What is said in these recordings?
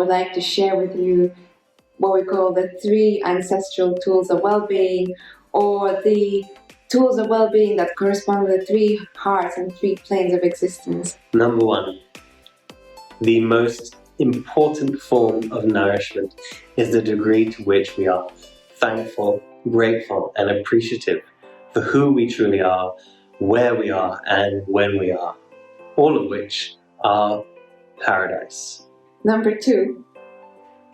would like to share with you what we call the 3 ancestral tools of well-being, or the tools of well-being that correspond with the 3 hearts and 3 planes of existence. Number 1, the most important form of nourishment is the degree to which we are thankful, grateful, and appreciative for who we truly are, where we are, and when we are, all of which are paradise. Number 2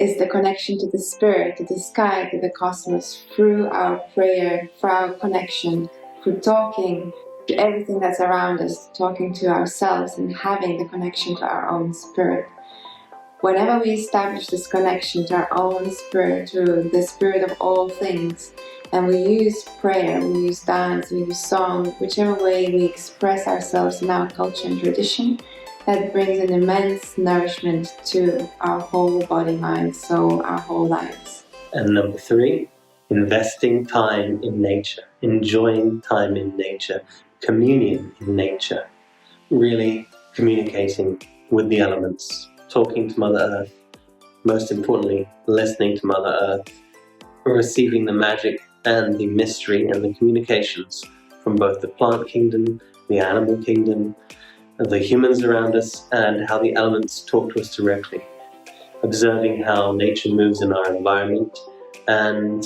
is the connection to the spirit, to the sky, to the cosmos, through our prayer, through our connection, through talking to everything that's around us, talking to ourselves and having the connection to our own spirit. Whenever we establish this connection to our own spirit, to the spirit of all things, and we use prayer, we use dance, we use song, whichever way we express ourselves in our culture and tradition, that brings an immense nourishment to our whole body, mind, soul, our whole lives. And number 3, investing time in nature, enjoying time in nature, communion in nature, really communicating with the elements, talking to Mother Earth, most importantly, listening to Mother Earth, receiving the magic and the mystery and the communications from both the plant kingdom, the animal kingdom, the humans around us, and how the elements talk to us directly. Observing how nature moves in our environment and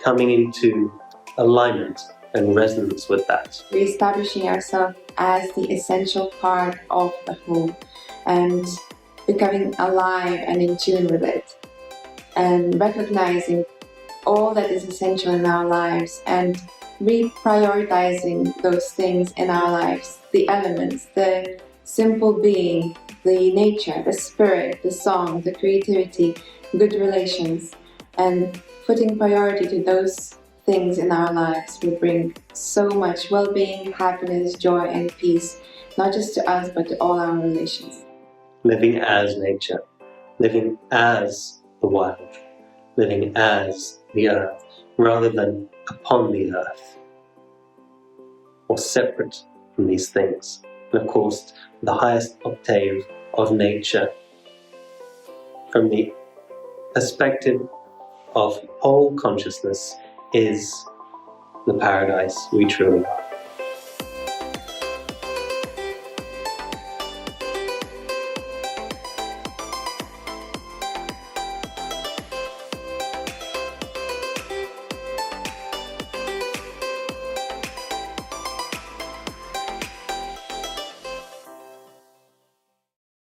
coming into alignment and resonance with that. Reestablishing ourselves as the essential part of the whole and becoming alive and in tune with it, and recognizing all that is essential in our lives and reprioritizing those things in our lives, the elements, the simple being, the nature, the spirit, the song, the creativity, good relations, and putting priority to those things in our lives will bring so much well-being, happiness, joy, and peace, not just to us, but to all our relations. Living as nature, living as the wild, living as the earth, rather than upon the earth, or separate from these things. And of course, the highest octave of nature, from the perspective of whole consciousness, is the paradise we truly are.